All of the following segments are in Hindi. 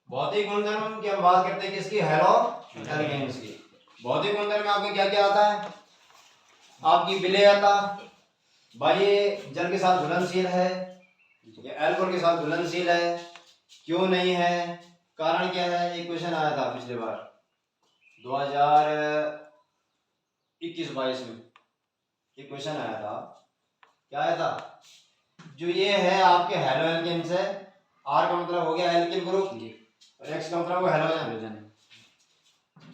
भौतिक गुणधर्म की हम बात करते हैं किसकी, हेलो एल्केन्स की। भौतिक गुणधर्म में आपके क्या क्या आता है, आपकी विलेयता, भाई ये जल के साथ घुलनशील है, ये अल्कोहल के साथ घुलनशील है, क्यों नहीं है, कारण क्या है। एक क्वेश्चन आया था पिछले बार 2021-22 में, एक क्वेश्चन आया था, क्या आया था, जो ये है आपके हेलो एल्केन्स है, आर का मतलब हो गया एल्किल ग्रुप और एक्स का मतलब वो हैलोजन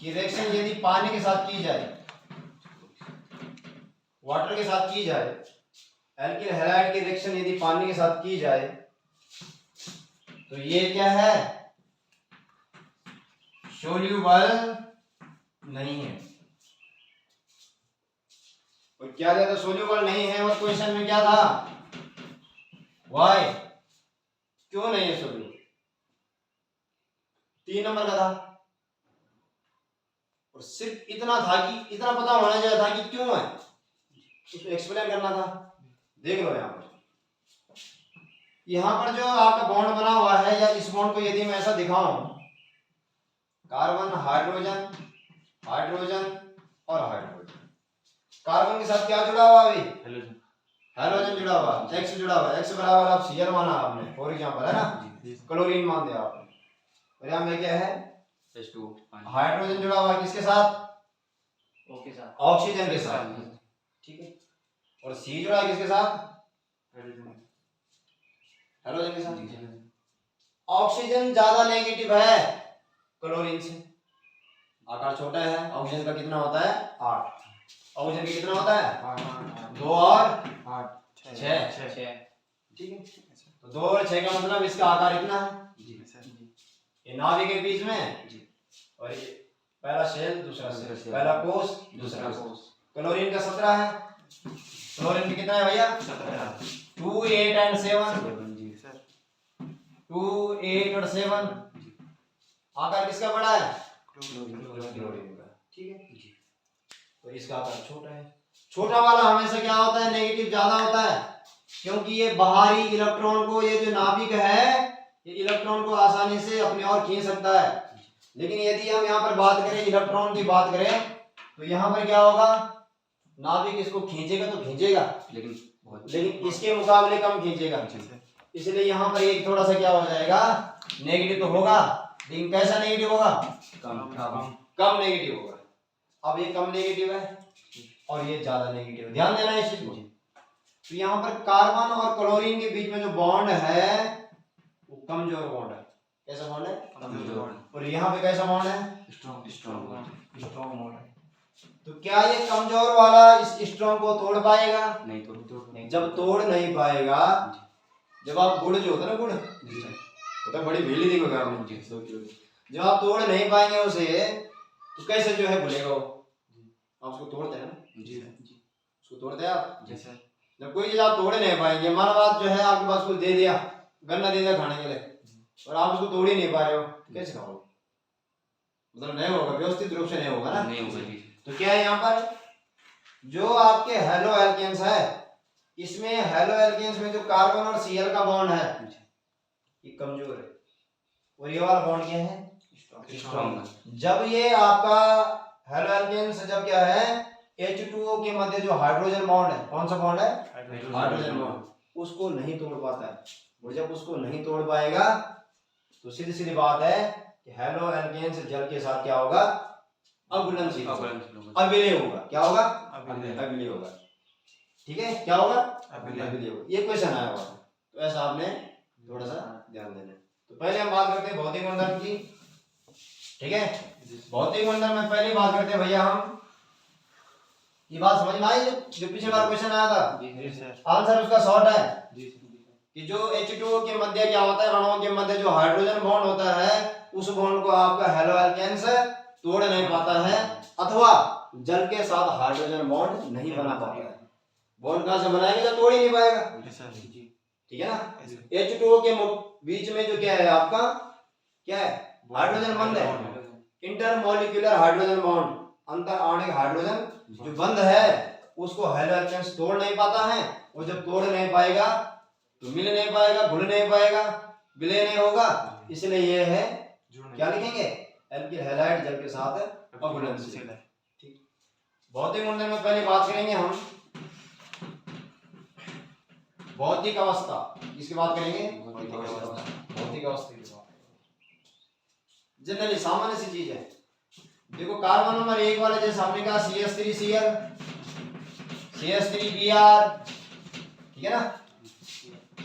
की रिएक्शन यदि पानी के साथ की जाए, वाटर के साथ की जाए, एल्किल हैलाइड की रिएक्शन यदि पानी के साथ की जाए तो ये क्या है, सोल्यूबल नहीं है। और क्या दिया था, सोल्यूबल नहीं है। और क्वेश्चन में क्या था, वाई, क्यों नहीं है सोल्यूबल, 3 नंबर का था। और सिर्फ इतना था कि इतना पता होना चाहिए था कि क्यों है, उसको एक्सप्लेन करना था। देख लो यहाँ पर जो आपका बॉन्ड बना हुआ है, या इस बॉन्ड को यदि मैं ऐसा दिखाऊं, कार्बन हाइड्रोजन हाइड्रोजन और हाइड्रोजन, कार्बन के साथ क्या जुड़ा हुआ अभी, हेलोजन जुड़ा हुआ, एक्स जुड़ा हुआ, एक्स बराबर आप Cl माना आपने फॉर एग्जांपल, है ना, क्लोरीन मान दिया आपने। और यहाँ में क्या है, हाइड्रोजन जुड़ा हुआ किसके साथ, ऑक्सीजन के साथ, ठीक है। और सी जुड़ा है किसके साथ, हाइड्रोजन के साथ। ऑक्सीजन ज्यादा नेगेटिव है क्लोरीन से, आकार छोटा है। ऑक्सीजन का कितना होता है 8, ऑक्सीजन का कितना होता है 2 और 6, ठीक है। तो 2 और 6 का मतलब इसका आकार इतना है, ये नाभि के बीच में, और ये पहला शेल दूसरा शेल, पहला कोष दूसरा कोष। क्लोरीन का 17 है, क्लोरीन का कितना है भैया 2, 8 और 7, 2, 8 और 7। आकार किसका बड़ा है, क्लोरीन का, ठीक है। तो इसका आकार छोटा है। छोटा वाला हमेशा क्या होता है, नेगेटिव ज्यादा होता है, क्योंकि ये बाहरी इलेक्ट्रॉन को, ये जो नाभिक है ये इलेक्ट्रॉन को आसानी से अपने ओर खींच सकता है। लेकिन यदि हम यहाँ पर बात करें, इलेक्ट्रॉन की बात करें, तो यहाँ पर क्या होगा, नाभिक इसको खींचेगा तो खींचेगा, लेकिन इसके मुकाबले कम खींचेगा। इसलिए यहाँ पर एक थोड़ा सा क्या हो जाएगा, नेगेटिव तो होगा, लेकिन कैसा नेगेटिव होगा, कम नेगेटिव होगा। अब ये कम नेगेटिव है और ये ज्यादा नेगेटिव है, ध्यान देना इस चीज को। तो यहाँ पर कार्बन और क्लोरीन के बीच में जो बॉन्ड है वो कमजोर बॉन्ड है। कैसा बॉन्ड है, कमजोर। और यहाँ पे कैसा बॉन्ड है, स्ट्रॉन्ग बॉन्ड है। तो क्या ये कमजोर वाला इस स्ट्रॉन्ग को तोड़ पाएगा, नहीं। जब तोड़ नहीं पाएगा, जब आप गुड़ जो होता है ना, गुड़ होता है, बड़ी भीली देखोगे आपने, जब आप तोड़ नहीं पाएंगे उसे, तो कैसे जो है भूलेगा वो, आप उसको तोड़ते हैं ना, उसको तोड़ते हैं आप। जब कोई चीज आप तोड़ नहीं पाएंगे, मान बात जो है आपके पास कुछ दे दिया, गन्ना दे दिया खाने के लिए, और आप उसको तोड़ ही नहीं पा रहे हो, कैसे खाओगे, मतलब नहीं होगा, व्यवस्थित रूप से नहीं होगा ना, नहीं होगा। तो क्या है यहाँ पर जो आपके हेलो एल्केन्स है, इसमें हेलो एल्केन्स में जो कार्बन और Cl का बॉन्ड है ये कमजोर है, और ये वाला बॉन्ड क्या है, स्ट्रॉन्ग। जब ये आपका हेलो एल्केन्स जब क्या है H2O के मध्य जो हाइड्रोजन बॉन्ड है, कौन सा बॉन्ड है, हाइड्रोजन बॉन्ड, उसको नहीं तोड़ पाता है। और जब उसको नहीं तोड़ पाएगा तो सीधी सीधी बात है कि हेलो एल्केन्स जल के साथ क्या होगा, अघुलनशील, अविलेय होगा। क्या होगा, अविलेय होगा, ठीक है। क्या होगा, अविलेय होगा। ये क्वेश्चन आया हुआ, तो ऐसा आपने थोड़ा सा ध्यान देना। तो पहले हम बात करते हैं भौतिक गुणधर्म की, ठीक है। भौतिक गुणधर्म में पहले बात करते हैं भैया हम, ये बात समझ में आई जो पिछले बार क्वेश्चन आया था, आंसर उसका शॉर्ट है कि जो H2O के मध्य क्या होता है, अणुओं के मध्य जो हाइड्रोजन बॉन्ड होता है, उस बॉन्ड को आपका हेलो एल्केन्स तोड़ नहीं पाता है, अथवा जल के साथ हाइड्रोजन बॉन्ड नहीं बना पाता है। बॉन्ड कहां से बनाएगा, जब तोड़ ही नहीं पाएगा, ठीक है ना। H2O के बीच में जो क्या है आपका, क्या है, हाइड्रोजन बंध है, इंटरमोलिक्यूलर हाइड्रोजन बॉन्ड, अंतर आणविक हाइड्रोजन जो बंध है, उसको हेलो एल्केन्स तोड़ नहीं पाता है। और जब तोड़ नहीं पाएगा तो मिल नहीं पाएगा, घुल नहीं पाएगा, विलय नहीं होगा, इसलिए ये है क्या लिखेंगे? एल्किल हैलाइड जल के साथ अघुलनशील। ठीक, भौतिक गुणधर्म में पहले बात करेंगे हम भौतिक अवस्था। किसकी बात करेंगे? भौतिक अवस्था की बात। जनरली सामान्य सी चीज है। देखो कार्बन नंबर 1 वाले जैसे हमने कहा CH3Cl, CH3Br, ठीक है ना,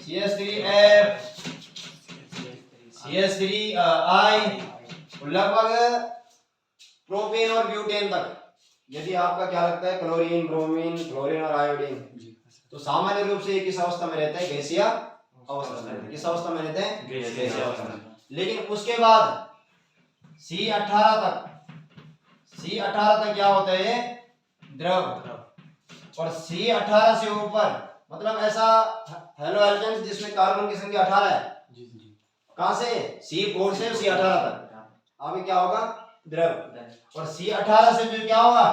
CH3F, CH3I, लगभग प्रोपेन और ब्यूटेन तक। यदि आपका क्या लगता है क्लोरीन, ब्रोमीन, क्लोरीन और आयोडीन, तो सामान्य रूप से किस अवस्था में रहते हैं? गैसीय अवस्था में रहते हैं। किस अवस्था में रहते हैं? गैसीय अवस्था में। लेकिन उसके बाद C18 तक, C18 तक क्या होता है? द्रव। और C18 से ऊपर मतलब ऐसा हेलो एल्केन्स जिसमें कार्बन की संख्या 18 है। कहां से? C4 से C18 तक आगे क्या होगा? द्रव। और C18 से जो क्या होगा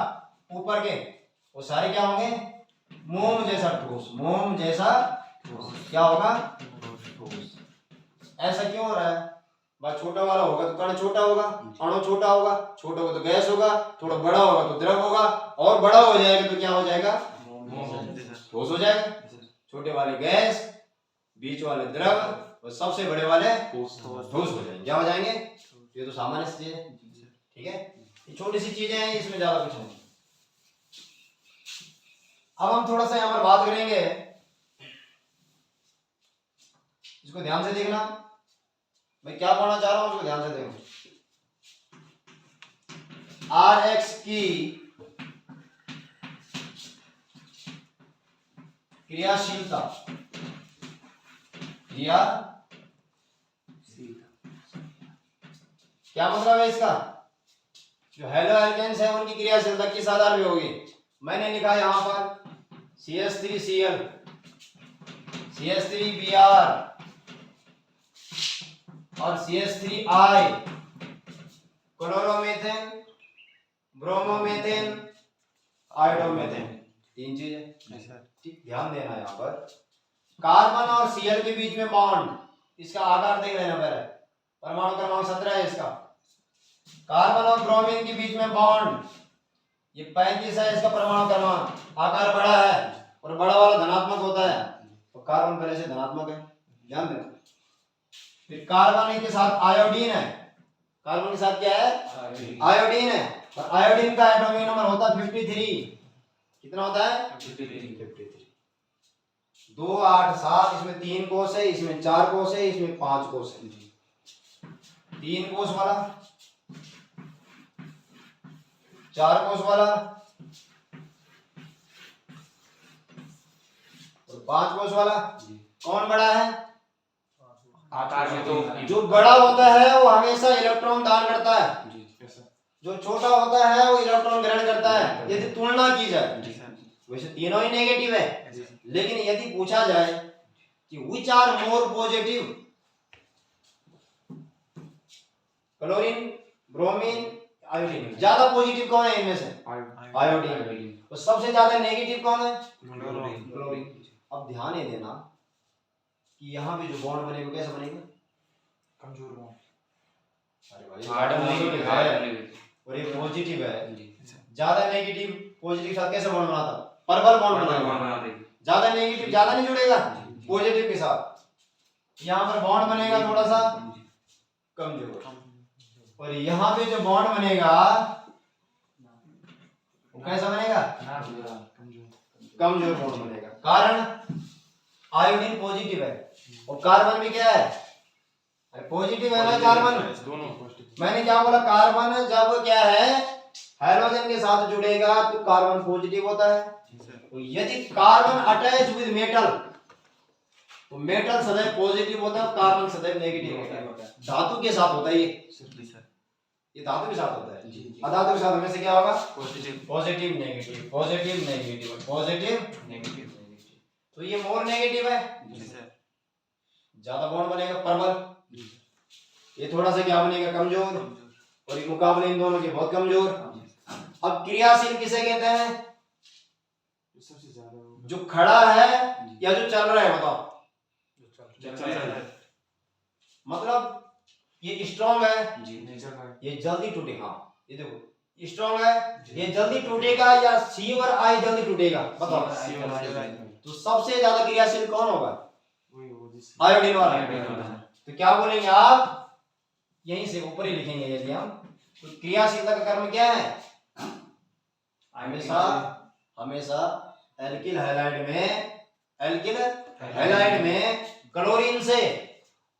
ऊपर के, वो सारे क्या होंगे? मोम जैसा ठोस। मोम जैसा ठोस क्या होगा? ठोस। ऐसा क्यों हो रहा है? बात छोटा वाला होगा तो कण छोटा होगा, अणु छोटा होगा, छोटा होगा तो गैस होगा, थोड़ा बड़ा होगा तो द्रव होगा, और बड़ा हो जाएगा तो क्या हो जाएगा? ठोस हो जाएगा। छोटे वाले गैस, बीच वाले द्रव और सबसे बड़े वाले ठोस हो जाएंगे। क्या हो जाएंगे? ये तो सामान्य चीज है। ठीक है, ये छोटी सी चीजें हैं, इसमें ज्यादा कुछ नहीं। अब हम थोड़ा सा यहाँ पर बात करेंगे, इसको ध्यान से देखना। मैं क्या पढ़ना चाह रहा हूं उसको ध्यान से देखो। Rx की क्रियाशीलता, क्या मतलब है इसका? जो हेलो एल्केन्स है उनकी क्रियाशीलता किस आधार पे होगी? मैंने लिखा यहां पर CH3Cl, CH3Br और CH3I, क्लोरोमीथेन, ब्रोमोमीथेन, आयोडोमीथेन, 3 चीजें। ठीक, ध्यान देना यहाँ पर। कार्बन और Cl के बीच में बॉन्ड, इसका आकार देख लेना पहले। परमाणु क्रमांक 17 है इसका। कार्बन और ब्रोमीन के बीच में बॉन्ड, ये 35 है इसका परमाणु क्रमांक। आकार बड़ा है और बड़ा वाला धनात्मक होता है, तो कार्बन पहले से धनात्मक है, ध्यान देना। फिर कार्बन के साथ आयोडीन है। कार्बन के साथ क्या है? आयोडीन है। और आयोडीन का एटॉमिक नंबर होता है 53। कितना होता है? 53। 2, 8, 7, इसमें 3 कोष है, इसमें 4 कोष है, इसमें 5 कोष है। 3 कोष वाला, 4 कोष वाला और 5 कोष वाला। कौन बड़ा है? आकार में तो जो बड़ा होता है वो हमेशा इलेक्ट्रॉन दान करता है, जो छोटा होता है वो इलेक्ट्रॉन ग्रहण करता है। यदि तुलना की जाए, वैसे तीनों ही नेगेटिव है, लेकिन यदि पूछा जाए कि which are more positive, chlorine, bromine, iodine, ज्यादा पॉजिटिव कौन है इनमें से? आयोडीन। तो सबसे ज्यादा नेगेटिव कौन है? क्लोरीन। अब ध्यान ये देना कि यहाँ पे जो बॉन्ड बनेगा कैसा बनेगा? कमजोर बॉन्ड। अरे भाई और ये पॉजिटिव है, ज्यादा नेगेटिव पॉजिटिव के साथ कैसे बॉन्ड बनाता? परबल बॉन्ड बनाएगा। ज्यादा नेगेटिव ज्यादा नहीं जुड़ेगा पॉजिटिव के साथ, यहाँ पर बॉन्ड बनेगा थोड़ा सा कमजोर। और यहाँ पे जो बॉन्ड बनेगा वो कैसा बनेगा? कमजोर बॉन्ड बनेगा। कारण आयोडीन पॉजिटिव है और कार्बन भी क्या है? पॉजिटिव है ना कार्बन। मैंने क्या बोला? कार्बन जब क्या है हाइड्रोजन के साथ जुड़ेगा तो कार्बन पॉजिटिव होता है। तो यदि कार्बन अटैच विद मेटल तो मेटल सदैव पॉजिटिव होता है, कार्बन सदैव नेगेटिव होता है। धातु के साथ होता है ये धातु के साथ होता है। अधातु के साथ हमें से क्या होगा? Positive negative, positive negative, positive negative. तो ये मोर नेगेटिव है, ज्यादा बॉन्ड बनेगा प्रबल। ये थोड़ा सा क्या बनेगा? कमजोर। और ये मुकाबले इन दोनों के बहुत कमजोर। अब क्रियाशील किसे कहते हैं? सबसे ज्यादा जो खड़ा है या जो चल रहा है? बताओ। मतलब ये स्ट्रॉन्ग है, जी नेचर का ये जल्दी टूटेगा। हाँ ये देखो स्ट्रॉन्ग है, ये जल्दी टूटेगा या सी और आई जल्दी टूटेगा बताओ। तो सबसे ज्यादा क्रियाशील कौन होगा? वही वो जिस आयोडीन वाला। आयोडीन वाला। तो क्या बोलेंगे आप, यहीं से ऊपर ही लिखेंगे यदि हम, तो क्रियाशीलता का कर्म क्या है? हमेशा हमेशा एल्किल हैलाइड में क्लोरीन से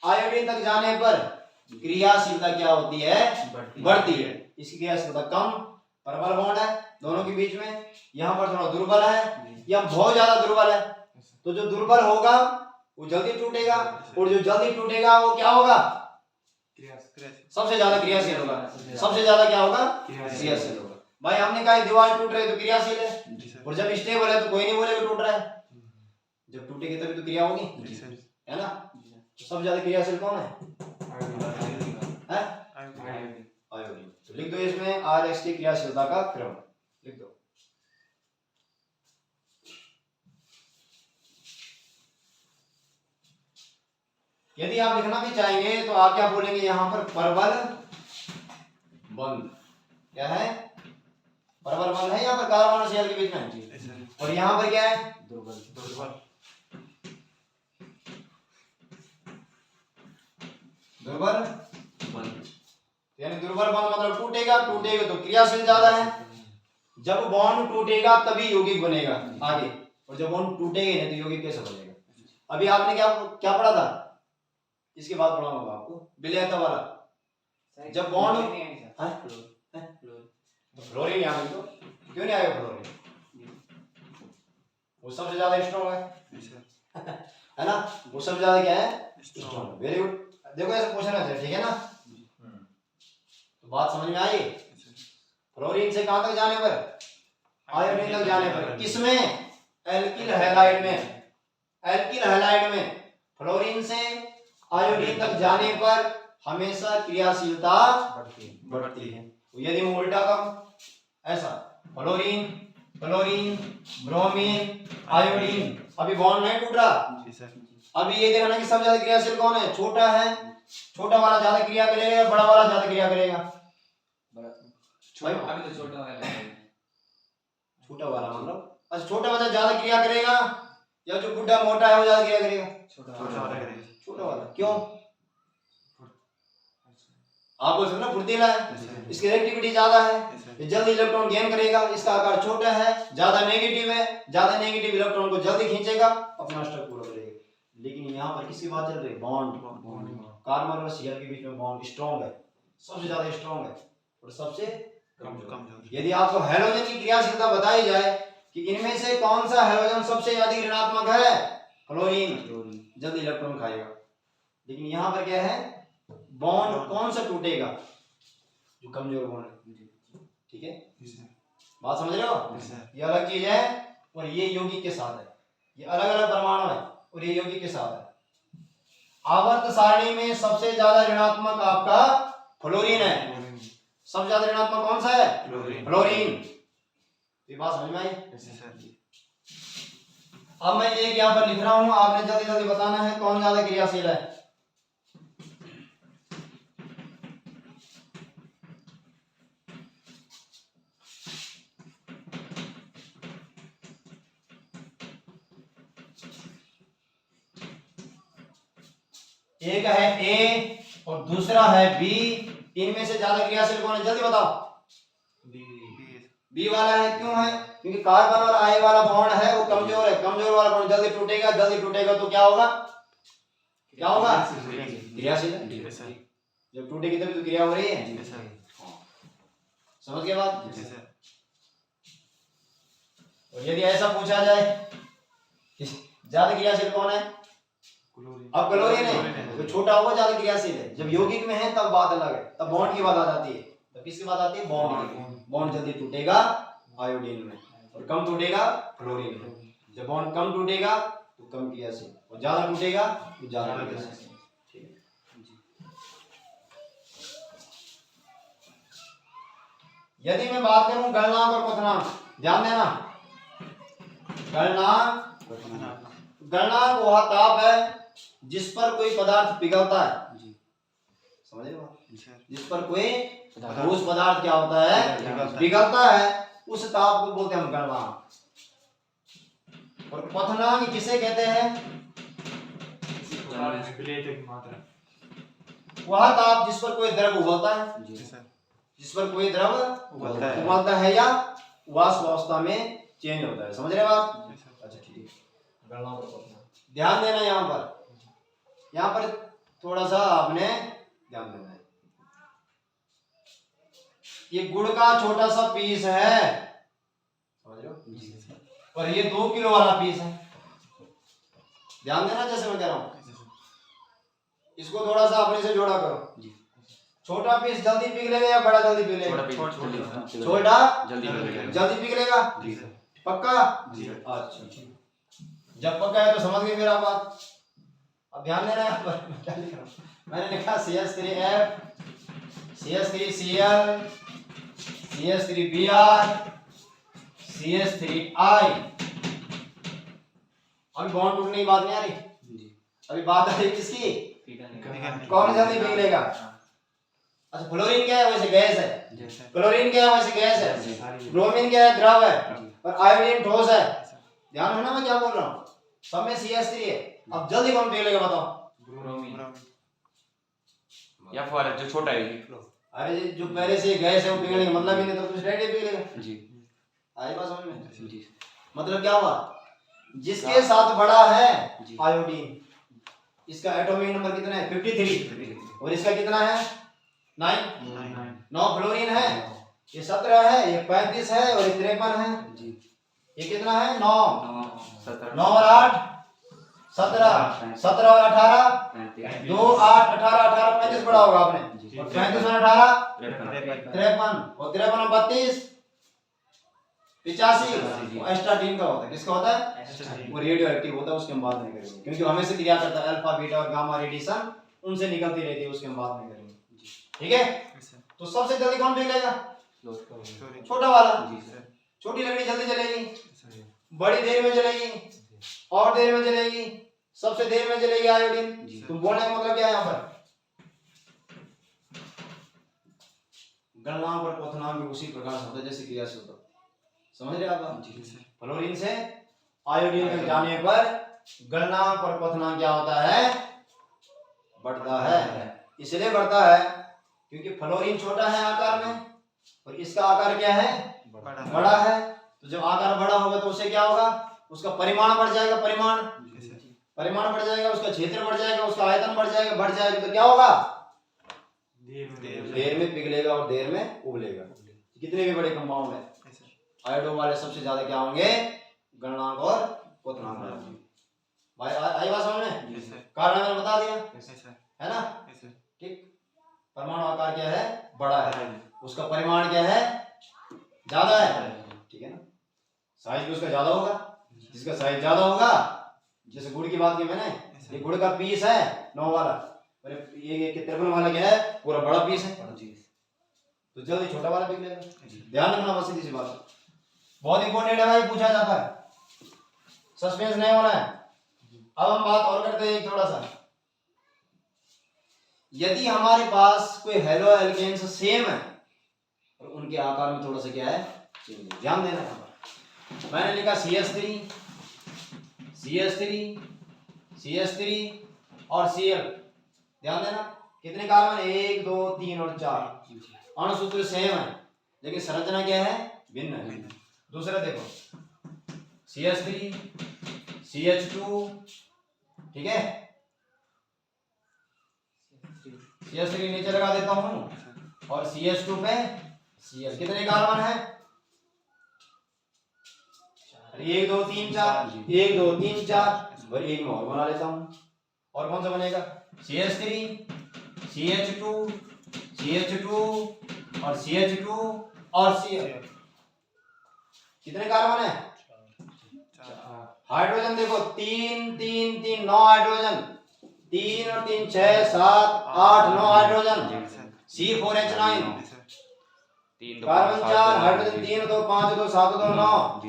आयोडीन तक जाने पर क्रियाशीलता क्या होती है? बढ़ती है। इसकी क्रियाशीलता कम, प्रबल बॉन्ड है दोनों के बीच में, यहाँ पर थोड़ा दुर्बल है या बहुत ज्यादा दुर्बल है। तो जो दुर्बल होगा वो जल्दी टूटेगा, और जो जल्दी टूटेगा वो क्या होगा? सबसे ज्यादा क्रियाशील होगा। सबसे ज्यादा क्या होगा? क्रियाशील होगा। भाई हमने कहा दीवार टूट रही है तो क्रियाशील है, और जब स्टेबल है तो कोई नहीं बोलेगा टूट रहा है। जब टूटेगी तभी तो क्रिया होगी, है ना? तो सबसे ज्यादा क्रियाशील कौन है? आयोडीन। तो लिख दो इसमें RX की क्रियाशीलता का क्रम लिख दो। यदि आप लिखना भी चाहेंगे तो आप क्या बोलेंगे यहाँ पर? प्रबल बंध। क्या है? प्रबल बंध है यहाँ पर कार्बन और Cl के बीच में, और यहाँ पर क्या है? दुर्बल यानी दुर्बल बंध मतलब टूटेगा तो क्रियाशील ज्यादा है। जब बॉन्ड टूटेगा तभी यौगिक बनेगा आगे, और जब बॉन्ड टूटेगा नहीं तो यौगिक कैसे बनेगा? अभी आपने क्या क्या पढ़ा था? इसके बाद पढ़ाऊंगा आपको विलयता वाला। जब बॉन्ड फ्लोरीन यहाँ तो क्यों नहीं आएगा? फ्लोरीन वो सबसे ज्यादा स्ट्रॉन्ग है है ना? वो सबसे ज्यादा क्या है? स्ट्रॉन्ग। Very good. देखो ऐसा क्वेश्चन है, ठीक है ना? तो बात समझ में आई? फ्लोरीन से कहां तक जाने पर? आयोडीन तक जाने पर। किसमें? एल्किल हैलाइड में फ्लोरीन से आयोडीन तक जाने पर हमेशा क्रियाशीलता बढ़ती है। यदि मैं उल्टा करूं ऐसा, फ्लोरीन ब्रोमीन आयोडीन, अभी बॉन्ड नहीं टूट रहा। अभी ये देखना कि सबसे ज्यादा क्रियाशील कौन है? छोटा है, छोटा वाला ज्यादा क्रिया करेगा या बड़ा वाला ज्यादा क्रिया करेगा? अभी तो छोटा वाला है। छोटा वाला मतलब अच्छा, छोटा वाला ज्यादा क्रिया करेगा या जो बुढ़ा मोटा है वो ज्यादा क्रिया करेगा? छोटा वाला। क्यों? आप बोल सकते ना फुर्तीला है, इसकी रिएक्टिविटी ज्यादा है, ये जल्दी इलेक्ट्रॉन गेन करेगा, इसका आकार छोटा है, ज्यादा नेगेटिव है, ज्यादा नेगेटिव इलेक्ट्रॉन को जल्दी खींचेगा, अपना स्ट्रक्चर पूरा करेगा। लेकिन यहाँ पर किसकी बात चल रही है? बॉन्ड। कार्बन और Cl के बीच में बॉन्ड स्ट्रॉन्ग है, सबसे ज्यादा स्ट्रॉन्ग है और सबसे कमजोर। यदि आपको हैलोजन की क्रियाशीलता बताई जाए कि इनमें से कौन सा हैलोजन सबसे अधिक ऋणात्मक है? फ्लोरीन जल्दी इलेक्ट्रॉन खाएगा। लेकिन यहाँ पर क्या है? बॉन्ड कौन सा टूटेगा? जो कमजोर बॉन्ड है। ठीक है, बात समझ रहे हो? ये अलग चीज है और ये यौगिक के साथ है, ये अलग अलग परमाणु है और ये यौगिक के साथ है। आवर्त सारणी में सबसे ज्यादा ऋणात्मक आपका फ्लोरीन है। सबसे ज्यादा ऋणात्मक कौन सा है? फ्लोरीन। ये बात समझ में आई? अब मैं एक यहाँ पर लिख रहा हूं, आपने जल्दी जल्दी बताना है कौन ज्यादा क्रियाशील है। एक है ए और दूसरा है बी, इनमें से ज्यादा क्रियाशील कौन है? जल्दी बताओ। बी वाला है। क्यों है? क्योंकि कार्बन और आई वाला बॉन्ड है वो कमजोर है, कमजोर वाला बॉन्ड जल्दी टूटेगा, जल्दी टूटेगा तो क्या होगा? क्या होगा? क्रियाशील है। जब टूटेगी तभी तो क्रिया हो रही है। समझ गए बात? और यदि ऐसा पूछा जाए ज्यादा क्रियाशील कौन है? अब क्लोरीन है, तो छोटा होगा ज्यादा क्रियाशील है। जब यौगिक में है तब बात अलग है, तब बॉन्ड की बात आ जाती है। तब किसकी बात आती है? बॉन्ड की। बॉन्ड जल्दी टूटेगा आयोडीन में और कम टूटेगा क्लोरीन में। जब बॉन्ड कम टूटेगा तो कम क्रियाशील, और ज्यादा टूटेगा तो ज्यादा क्रियाशील। ठीक है, यदि मैं बात करूं गलनांक और क्वथनांक, ध्यान देना। गलनांक वह ताप है जिस पर कोई पदार्थ पिघलता है। समझ रहे हो आप? जी सर। जिस पर कोई ठोस पदार्थ क्या होता है, पिघलता है, उस ताप को बोलते हैं हम गलनांक। और क्वथनांक किसे कहते हैं? विलेय की मात्रा। वह ताप जिस पर कोई द्रव उबलता है, जी सर। जिस पर कोई द्रव उबलता है या वाष्पावस्था में चेंज होता है। समझ रहे हो आप? जी सर। अच्छा ठीक है, गणनाओं पर ध्यान देना। यहाँ पर थोड़ा सा आपने ध्यान देना है। ये गुड़ का छोटा सा पीस है, समझ रहे हो? जी सर। और ये 2 किलो वाला पीस है। ध्यान देना जैसे मैं कह रहा हूँ। इसको थोड़ा सा अपने से जोड़ा करो। जी। छोटा पीस जल्दी पिघलेगा या बड़ा जल्दी पिघलेगा? छोटा जल्दी पिघलेगा। जी सर। पक्का? जी सर। अच्छा, जब पक्का है तो समझ गए मेरा बात। अब ध्यान देना है पर मैं क्या लिख रहा हूँ। मैंने लिखा CH3F, CH3Cl, CH3Br, CH3I। अभी बॉन्ड टूटने की बात नहीं आ रही, अभी बात आ रही किसकी? कौन जल्दी पिघलेगा? अच्छा, फ्लोरीन क्या है? वैसे गैस है। क्लोरीन क्या है? वैसे गैस है। ब्रोमीन क्या है? द्रव है। और आयोडीन ठोस है। ध्यान है ना मैं क्या बोल रहा हूँ? सब में CH3 है। अब जल्दी कौन पिघलेगा बताओ? या फॉर जो छोटा है। अरे जो पहले से गैस है वो पिघलने का मतलब ही नहीं, तो डायरेक्ट पिघलेगा। जी। आई बात समझ में? जी। मतलब क्या हुआ? जिसके साथ बड़ा है जी। आयोडीन, इसका एटॉमिक नंबर कितना है? 53। और इसका कितना है? 9 फ्लोरीन है। ये 17 है, ये 35 है और ये 53 है। जी। ये कितना है? 9 9 और 8 17, 17 और 18 2 8 18 18 35 पढ़ा होगा आपने। और 35 और 18 53 और 53 और 32 85। और एस्टाटीन का होता है। किसका होता है? वो रेडियो एक्टिव होता है, उसके हम बात नहीं करेंगे क्योंकि हमें से क्रिया करता है अल्फा बीटा और गामा रेडिएशन, उनसे निकलती रहती है, उसके हम बात नहीं करेंगे। ठीक है? तो सबसे जल्दी कौन पिघलेगा? छोटा वाला। छोटी लकड़ी जल्दी जलेगी, बड़ी देर में जलेगी, और देर में जलेगी, सबसे देर में जलेगी आयोडीन। तुम बोलने का मतलब क्या है यहाँ पर? गणनांक और क्वथनांक भी उसी प्रकार से होता है जैसे क्रिया से होता है। समझ रहे आप? फ्लोरीन से आयोडीन तक जाने पर गणनांक और क्वथनांक क्या होता है? बढ़ता है। इसलिए बढ़ता है क्योंकि फ्लोरीन छोटा है आकार में और इसका आकार क्या है? बड़ा है। तो जब आकार बड़ा होगा तो उससे क्या होगा? उसका परिमाण बढ़ जाएगा। परिमाण बढ़ जाएगा, उसका क्षेत्र बढ़ जाएगा, उसका आयतन बढ़ जाएगा तो क्या होगा? देर में पिघलेगा और देर में उबलेगा। कितने भी बड़े कंपाउंड है, आयोडो वाले सबसे ज्यादा क्या होंगे? गणनांक और क्वथनांक। भाई आई बात समझ में? कारण मैंने बता दिया है ना? ठीक। परमाणु आकार क्या है? बड़ा है। उसका परिमाण क्या है? ज्यादा है। ठीक है ना? साइज भी उसका ज्यादा होगा। जिसका साइज ज्यादा होगा, जैसे गुड़ की बात की मैंने, ये गुड़ का पीस है 9 वाला, और ये 53 वाला क्या है? पूरा बड़ा पीस है। तो जल्दी छोटा वाला पिघलेगा। ध्यान रखना बस, सीधी सी बात। बहुत इंपॉर्टेंट है भाई, पूछा जाता है, सस्पेंस नहीं होना है। अब हम बात और करते हैं थोड़ा सा। यदि हमारे पास कोई हेलो एल्केन्स सेम है और उनके आकार में थोड़ा सा क्या है? ध्यान देना है। मैंने लिखा CH3 और Cl। ध्यान देना, कितने कार्बन? 1 2 3 और 4। अणुसूत्र सेम है लेकिन संरचना क्या है? भिन्न है। दूसरा देखो, CH3 CH2, ठीक है? CH3 नीचे लगा देता हूं और CH2 पे Cl। कितने कार्बन है? 1 2 3 4, 1 2 3 4 और एक में और बना लेता हूं। और कौन सा बनेगा? CH3 CH2 और CH2 और Cl। कितने कार्बन है? हाइड्रोजन देखो 3 3 3 9 हाइड्रोजन, 3 और 3 6 7 8 9 हाइड्रोजन। C4H9 कार्बन 4, हाइड्रोजन 3 2 5 2 7 2 9,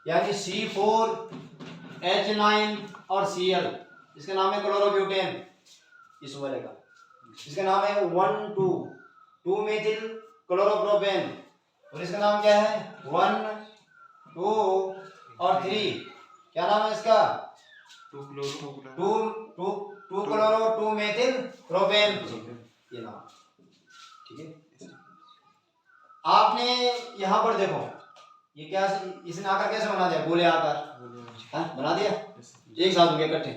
यानी C4H9 और Cl। इसका नाम है क्लोरोब्यूटेन, इस वाले का। इसका नाम है 1,2 मेथिल क्लोरोप्रोपेन। और इसका नाम क्या है 1, 2 और 3। क्या नाम है इसका 2 क्लोरो 2 क्लोरो 2 मेथिल प्रोपेन, ये नाम। ठीक है, आपने यहाँ पर देखो ये क्या, इसने आकार कैसे बना दिया, गोले आकार। हाँ, बना दिया, एक साथ हो गए इकट्ठे,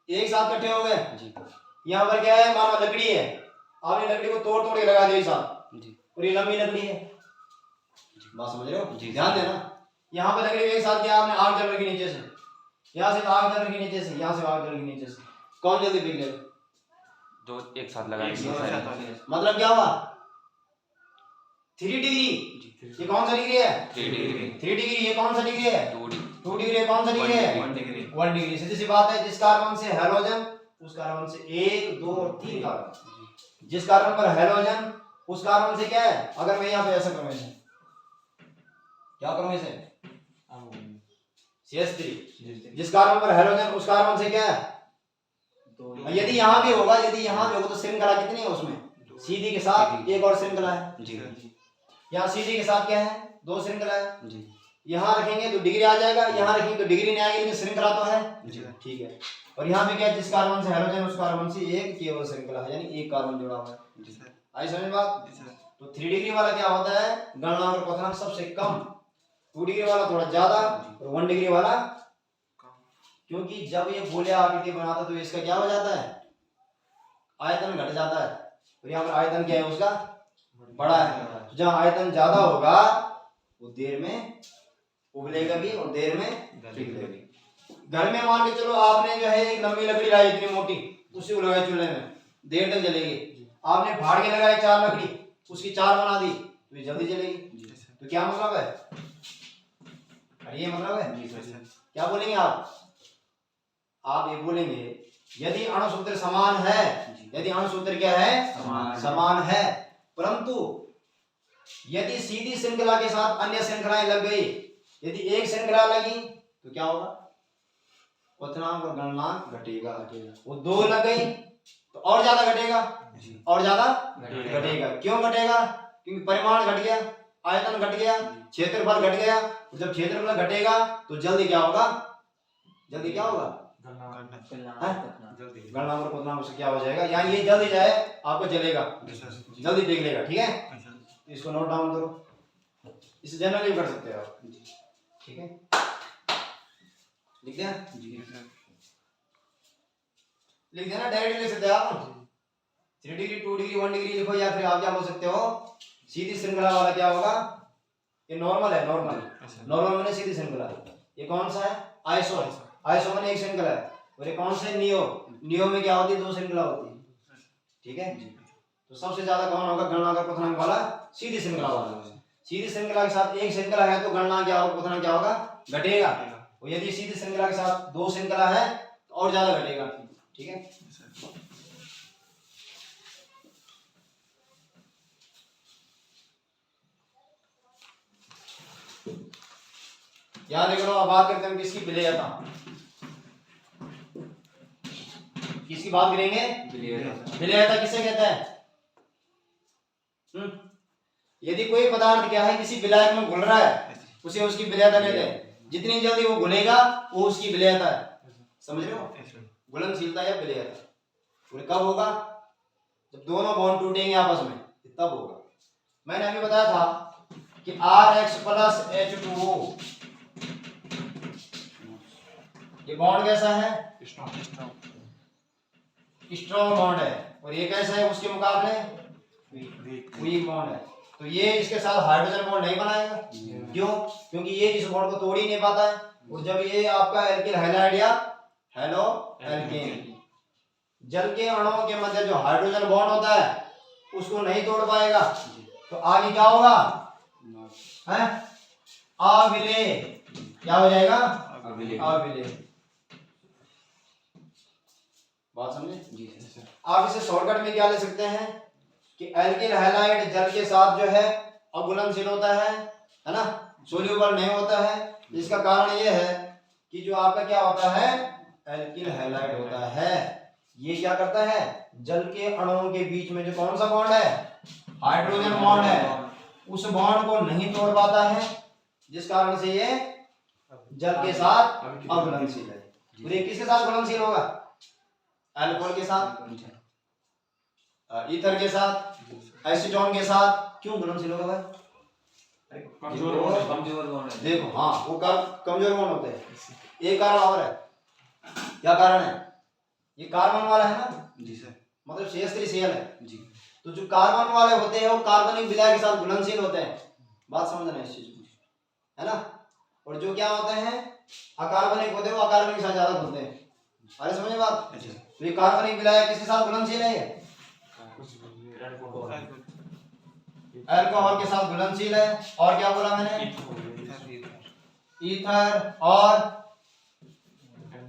एक साथ इकट्ठे हो गए जी। यहाँ पर क्या है, मानो लकड़ी है, आपने लकड़ी को तोड़ तोड़ के लगा दिया एक साथ जी, और ये लंबी लकड़ी है, बात समझ रहे हो जी, ध्यान देना। यहाँ पर लकड़ी एक साथ किया आपने, आग जल रही नीचे से, यहाँ से आग जल रही नीचे से, यहाँ से आग जल रही नीचे से, कौन जल्दी पिघलेगा, दो एक साथ लगा देंगे। मतलब क्या हुआ 3 डिग्री, ये कौन सा डिग्री है 3 डिग्री, 3 डिग्री, ये कौन सा डिग्री है 2 डिग्री, 2 डिग्री, कौन सा डिग्री है 1 डिग्री, 1 डिग्री। सीधी सी बात है, जिस कार्बन से हैलोजन उस कार्बन से 1, 2 और 3 कार्बन, जिस कार्बन पर हैलोजन उस कार्बन से क्या है, अगर मैं यहाँ पे ऐसा करूँ, इसे क्या करूँ, इसे CH3, जिस कार्बन पर हैलोजन उस कार्बन से क्या है, यदि यहाँ भी होगा, यदि यहाँ भी होगा तो श्रृंखला कितनी है उसमें, सीधी के साथ एक और श्रृंखला है जी, यहाँ सीधी के साथ क्या है 2 श्रृंखला है जी। यहाँ रखेंगे तो डिग्री आ जाएगा, यहाँ रखेंगे तो डिग्री नहीं आएगी, लेकिन श्रृंखला तो है जी, ठीक है। और यहाँ पे क्या है, जिस कार्बन से हैलोजन उस कार्बन से एक केवल श्रृंखला है, यानी एक कार्बन जुड़ा हुआ है जी सर। आई समझ बात। तो 3 डिग्री वाला क्या होता है, गणना और क्वथनांक सबसे कम, 2 डिग्री वाला थोड़ा ज्यादा और 1 डिग्री वाला, क्योंकि जब ये गोले आकृति बनाता है तो इसका क्या हो जाता है, आयतन घट जाता है, और यहाँ पर आयतन क्या है उसका बड़ा है। तो जहाँ आयतन ज्यादा होगा वो देर में उबलेगा भी और देर में पिघलेगा भी। घर में मान के चलो आपने जो है एक लंबी लकड़ी लाई इतनी मोटी, उसे लगाई चूल्हे में, देर तक जलेगी। आपने फाड़ के लगाई 4 लकड़ी, उसकी 4 बना दी तो ये जल्दी जलेगी। तो क्या मतलब है, अरे ये मतलब है क्या बोलेंगे आप ये बोलेंगे यदि अणुसूत्र समान है, यदि अणुसूत्र क्या है समान है, परंतु यदि सीधी श्रृंखला के साथ अन्य श्रृंखलाएं लग गई, यदि एक श्रृंखला लगी तो क्या होगा, क्वथनांक और गणनांक घटेगा। वो 2 लग गई तो और ज्यादा घटेगा, और ज्यादा घटेगा। क्यों घटेगा, क्योंकि परिमाण घट गया, आयतन घट गया, क्षेत्रफल घट गया। तो जब क्षेत्रफल घटेगा तो जल्दी क्या होगा, जल्दी क्या होगा, गणनांक और क्वथनांक उससे क्या हो जाएगा, यानी ये जल्दी जाए आपको जलेगा, जल्दी पिघलेगा। ठीक है, तो इसको नोट डाउन करो, इसे जनरली कर सकते हो आप। ठीक है, लिख दिया, लिख देना, डायरेक्ट लिख सकते हो आप, 3 डिग्री 2 डिग्री 1 डिग्री लिखो, या फिर आप क्या बोल सकते हो, सीधी श्रृंखला वाला क्या होगा, ये नॉर्मल है, नॉर्मल मैंने सीधी श्रृंखला। ये कौन सा है, आइसो, आइसो में एक श्रृंखला है। और ये कौन सा है, नियो में क्या होती है, 2 श्रृंखला होती है। ठीक है, तो सबसे ज्यादा कौन होगा, गणनांक और क्वथनांक वाला, सीधी श्रृंखला वाला। सीधी श्रृंखला के साथ एक श्रृंखला है तो गणना क्या होगा, क्वथनांक क्या होगा, घटेगा। और यदि सीधी श्रृंखला के साथ 2 श्रृंखला है तो और ज्यादा घटेगा। ठीक है, याद करो। अब बात करते हैं किसकी, विलेयता। किसकी बात करेंगे, विलेयता किसे कहता है, यदि कोई पदार्थ क्या है किसी विलायक में घुल रहा है उसे उसकी विलेयता कहते हैं। जितनी जल्दी वो घुलेगा वो उसकी विलेयता है, समझ रहे हो, घुलनशीलता या विलेयता। कब होगा, जब दोनों बॉन्ड टूटेंगे आपस में, तब होगा। मैंने अभी बताया था कि RH + H2O, ये बॉन्ड कैसा है, स्ट्रॉन्ग बॉन्ड है। और ये कैसा है उसके मुकाबले, वीक बॉन्ड है। तो ये इसके साथ हाइड्रोजन बॉन्ड नहीं बनाएगा, क्यों, क्योंकि ये इस बॉन्ड को तोड़ ही नहीं पाता है। और जब ये आपका एल्किल हैलाइड या हेलो एल्केन, जल के अणुओं के मध्य जो हाइड्रोजन बॉन्ड होता है उसको नहीं तोड़ पाएगा, तो आगे क्या होगा, है अविलेय, क्या हो जाएगा, अविलेय। बात समझे जी। आप इसे शॉर्टकट में क्या ले सकते हैं कि एल्किल हैलाइड जल के साथ जो है अघुलनशील होता है ना, सोल्यूबल नहीं होता है। इसका कारण ये है कि जो आपका क्या होता है, एल्किल हैलाइड होता है, ये क्या करता है, जल के अणुओं के बीच में जो कौन सा बॉन्ड है, हाइड्रोजन बॉन्ड है, उस बॉन्ड को नहीं तोड़ पाता है, जिस कारण से ये जल के साथ अघुलनशील है। तो ये किसके साथ घुलनशील होगा, अल्कोहल के साथ, ईथर के साथ, एसीटोन के साथ। क्यों घुलनशील होगा भाई, कमजोर बॉन्ड है। देखो हाँ वो कमजोर बॉन्ड होते हैं। एक कारण और है, क्या कारण है, ये कार्बन वाला है ना जी सर। मतलब CH3Cl है। जी। तो जो कार्बन वाले होते हैं वो कार्बनिक विलय के साथ घुलनशील होते हैं, बात समझना इस चीज को, है ना। और जो क्या होते हैं अकार्बनिक होते हैं वो अकार्बनिक के साथ ज्यादा घुलते हैं। अरे समझे बात। तो ये कार्बनिक विलय किसके साथ घुलनशील है, ये अल्कोहल के साथ घुलनशील है। और क्या बोला मैंने, ईथर और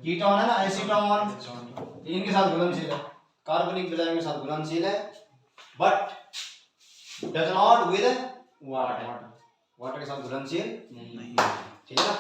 कीटोन है ना, एसीटोन, इनके साथ घुलनशील है, कार्बनिक विलय के साथ घुलनशील है, but does not with water, water के साथ घुलनशील नहीं, ठीक है ना।